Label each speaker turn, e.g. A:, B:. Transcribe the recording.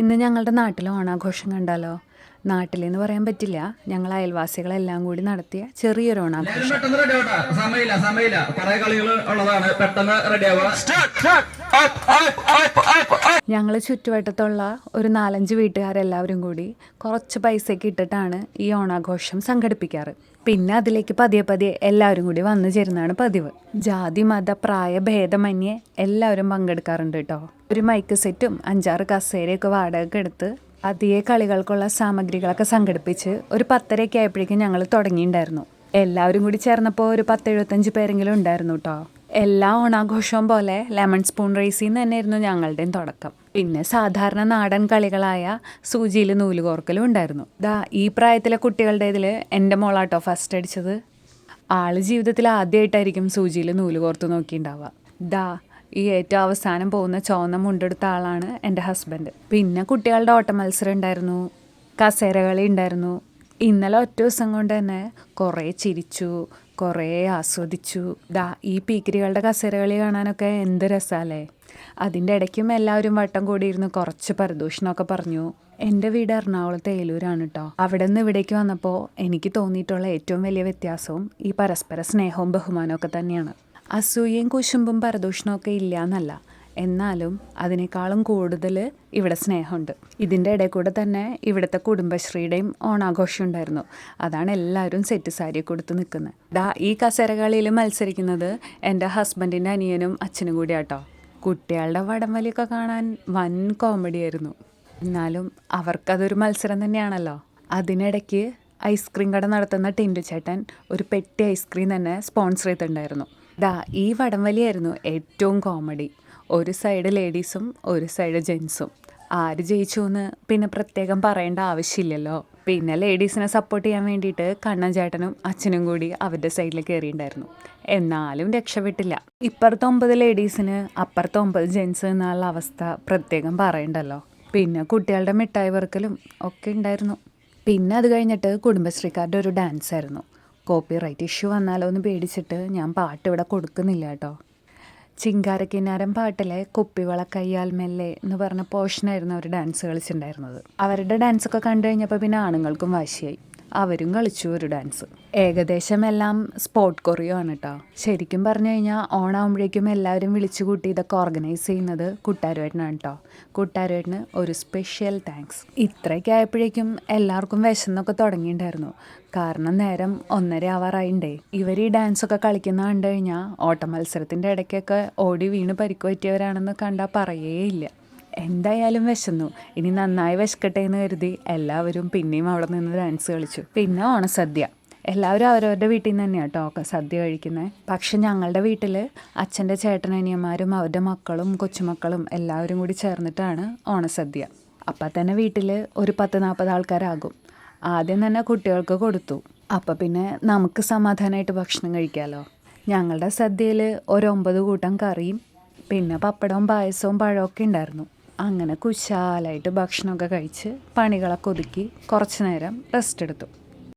A: ഇന്ന് ഞങ്ങളുടെ നാട്ടിൽ ഓണാഘോഷം കണ്ടാലോ? നാട്ടിലെന്ന് പറയാൻ പറ്റില്ല, ഞങ്ങൾ അയൽവാസികളെല്ലാം കൂടി നടത്തിയ ചെറിയൊരു ഓണാഘോഷം. ഞങ്ങൾ ചുറ്റുവട്ടത്തുള്ള ഒരു 4-5 വീട്ടുകാരെല്ലാവരും കൂടി കുറച്ച് പൈസയ്ക്ക് ഇട്ടിട്ടാണ് ഈ ഓണാഘോഷം സംഘടിപ്പിക്കാറ്. പിന്നെ അതിലേക്ക് പതിയെ പതിയെ എല്ലാവരും കൂടി വന്നു ചേരുന്നതാണ് പതിവ്. ജാതി മത പ്രായ ഭേദമന്യേ എല്ലാവരും പങ്കെടുക്കാറുണ്ട് കേട്ടോ. ഒരു മൈക്ക് സെറ്റും 5-6 കസേരയൊക്കെ വാടകയ്ക്ക് എടുത്ത് അധികം കളികൾക്കുള്ള സാമഗ്രികളൊക്കെ സംഘടിപ്പിച്ച് ഒരു 10:30 ആയപ്പോഴേക്കും ഞങ്ങൾ തുടങ്ങിയിട്ടുണ്ടായിരുന്നു. എല്ലാവരും കൂടി ചേർന്നപ്പോൾ ഒരു 10-75 പേരെങ്കിലും ഉണ്ടായിരുന്നു കേട്ടോ. എല്ലാ ഓണാഘോഷവും പോലെ ലെമൺ സ്പൂൺ റേസിൽ നിന്ന് തന്നെയായിരുന്നു ഞങ്ങളുടെയും തുടക്കം. പിന്നെ സാധാരണ നാടൻ കളികളായ സൂചിയിൽ നൂല് കോർക്കലും ഉണ്ടായിരുന്നു. ഈ പ്രായത്തിലെ കുട്ടികളുടെ ഇതിൽ എൻ്റെ മോളാട്ടോ ഫസ്റ്റ് അടിച്ചത്. ആള് ജീവിതത്തിൽ ആദ്യമായിട്ടായിരിക്കും സൂചിയിൽ നൂല് കോർത്ത് നോക്കിയിട്ടുണ്ടാവുക. ഈ ഏറ്റവും അവസാനം പോകുന്ന ചുവന്ന മുണ്ടെടുത്ത ആളാണ് എൻ്റെ ഹസ്ബൻഡ്. പിന്നെ കുട്ടികളുടെ ഓട്ട മത്സരം ഉണ്ടായിരുന്നു, കസേരകളി ഉണ്ടായിരുന്നു. ഇന്നലെ ഒറ്റ ദിവസം കൊണ്ട് തന്നെ കുറേ ചിരിച്ചു, കുറേ ആസ്വദിച്ചു. ഈ പീക്കിരികളുടെ കസേരകളി കാണാനൊക്കെ എന്ത് രസമല്ലേ. അതിൻ്റെ ഇടയ്ക്കും എല്ലാവരും വട്ടം കൂടിയിരുന്ന് കുറച്ച് പരദൂഷണമൊക്കെ പറഞ്ഞു. എൻ്റെ വീട് എറണാകുളത്തെ ഏലൂരാണ് കേട്ടോ. അവിടെ നിന്ന് ഇവിടേക്ക് വന്നപ്പോൾ എനിക്ക് തോന്നിയിട്ടുള്ള ഏറ്റവും വലിയ വ്യത്യാസവും ഈ പരസ്പര സ്നേഹവും ബഹുമാനമൊക്കെ തന്നെയാണ്. അസൂയയും കുശുമ്പും പരദൂഷണമൊക്കെ ഇല്ല എന്നല്ല, എന്നാലും അതിനേക്കാളും കൂടുതൽ ഇവിടെ സ്നേഹമുണ്ട്. ഇതിൻ്റെ ഇടയിൽ കൂടെ തന്നെ ഇവിടുത്തെ കുടുംബശ്രീയുടെയും ഓണാഘോഷം ഉണ്ടായിരുന്നു. അതാണ് എല്ലാവരും സെറ്റ് സാരി കൊടുത്ത് നിൽക്കുന്നത്. ഈ കസേരകളിയിൽ മത്സരിക്കുന്നത് എൻ്റെ ഹസ്ബൻഡിൻ്റെ അനിയനും അച്ഛനും കൂടി ആട്ടോ. കുട്ടികളുടെ വടംവലിയൊക്കെ കാണാൻ വൻ കോമഡി ആയിരുന്നു. എന്നാലും അവർക്കതൊരു മത്സരം തന്നെയാണല്ലോ. അതിനിടയ്ക്ക് ഐസ്ക്രീം കട നടത്തുന്ന ടിൻഡു ചേട്ടൻ ഒരു പെട്ടി ഐസ്ക്രീം തന്നെ സ്പോൺസർ ചെയ്തിട്ടുണ്ടായിരുന്നു. ഈ വടംവലിയായിരുന്നു ഏറ്റവും കോമഡി. ഒരു സൈഡ് ലേഡീസും ഒരു സൈഡ് ജെൻസും. ആര് ജയിച്ചു എന്ന് പിന്നെ പ്രത്യേകം പറയേണ്ട ആവശ്യമില്ലല്ലോ. പിന്നെ ലേഡീസിനെ സപ്പോർട്ട് ചെയ്യാൻ വേണ്ടിയിട്ട് കണ്ണൻ ചേട്ടനും അച്ഛനും കൂടി അവരുടെ സൈഡിൽ കയറിയിട്ടുണ്ടായിരുന്നു. എന്നാലും രക്ഷപ്പെട്ടില്ല. ഇപ്പുറത്തെ 9 ലേഡീസിന് അപ്പുറത്തെ 9 ജെൻസ് എന്നുള്ള അവസ്ഥ പ്രത്യേകം പറയണ്ടല്ലോ. പിന്നെ കുട്ടികളുടെ മിഠായി വറുക്കലും ഒക്കെ ഉണ്ടായിരുന്നു. പിന്നെ അത് കഴിഞ്ഞിട്ട് കുടുംബശ്രീക്കാരുടെ ഒരു ഡാൻസ് ആയിരുന്നു. കോപ്പിറൈറ്റ് ഇഷ്യൂ വന്നാലോ എന്ന് പേടിച്ചിട്ട് ഞാൻ പാട്ട് ഇവിടെ കൊടുക്കുന്നില്ല കേട്ടോ. ചിങ്കാരക്കിന്നാരം പാട്ടിലെ കുപ്പിവള കയ്യാൽ മെല്ലെ എന്ന് പറഞ്ഞ പോർഷനായിരുന്നു അവർ ഡാൻസ് കളിച്ചിട്ടുണ്ടായിരുന്നത്. അവരുടെ ഡാൻസൊക്കെ കണ്ടു കഴിഞ്ഞപ്പോൾ പിന്നെ ആണുങ്ങൾക്കും വാശിയായി. അവരും കളിച്ചു ഒരു ഡാൻസ്. ഏകദേശം എല്ലാം സ്പോട്ട് കൊറിയോ ആണ് കേട്ടോ. ശരിക്കും പറഞ്ഞു കഴിഞ്ഞാൽ ഓണാകുമ്പോഴേക്കും എല്ലാവരും വിളിച്ചു കൂട്ടി ഇതൊക്കെ ഓർഗനൈസ് ചെയ്യുന്നത് കുട്ടാരുവേട്ടനാണ് കേട്ടോ. കുട്ടാരുവേട്ടന് ഒരു സ്പെഷ്യൽ താങ്ക്സ്. ഇത്രയൊക്കെ ആയപ്പോഴേക്കും എല്ലാവർക്കും വിശന്നൊക്കെ തുടങ്ങിയിട്ടുണ്ടായിരുന്നു. കാരണം നേരം 1:30 ആവാറായിണ്ടേ. ഇവർ ഈ ഡാൻസൊക്കെ കളിക്കുന്ന കണ്ടു കഴിഞ്ഞാൽ ഓട്ട മത്സരത്തിൻ്റെ ഇടയ്ക്കൊക്കെ ഓടി വീണ് പരിക്ക് പറ്റിയവരാണെന്ന് കണ്ടാൽ പറയേയില്ല. എന്തായാലും വിശന്നു. ഇനി നന്നായി വിശക്കട്ടെ എന്ന് കരുതി എല്ലാവരും പിന്നെയും അവിടെ നിന്ന് ഡാൻസ് കളിച്ചു. പിന്നെ ഓണസദ്യ. എല്ലാവരും അവരവരുടെ വീട്ടിൽ നിന്ന് തന്നെയാണ് കേട്ടോ സദ്യ കഴിക്കുന്നത്. പക്ഷെ ഞങ്ങളുടെ വീട്ടിൽ അച്ഛൻ്റെ ചേട്ടനനിയന്മാരും അവരുടെ മക്കളും കൊച്ചുമക്കളും എല്ലാവരും കൂടി ചേർന്നിട്ടാണ് ഓണസദ്യ. അപ്പം തന്നെ വീട്ടിൽ ഒരു 10-40 ആൾക്കാരാകും. ആദ്യം തന്നെ കുട്ടികൾക്ക് കൊടുത്തു. അപ്പം പിന്നെ നമുക്ക് സമാധാനമായിട്ട് ഭക്ഷണം കഴിക്കാമല്ലോ. ഞങ്ങളുടെ സദ്യയിൽ ഒരു 9 കൂട്ടം കറിയും പിന്നെ പപ്പടവും പായസവും പഴമൊക്കെ ഉണ്ടായിരുന്നു. അങ്ങനെ കുശാലായിട്ട് ഭക്ഷണമൊക്കെ കഴിച്ച് പണികളൊക്കെ ഒതുക്കി കുറച്ച് നേരം റെസ്റ്റ് എടുത്തു.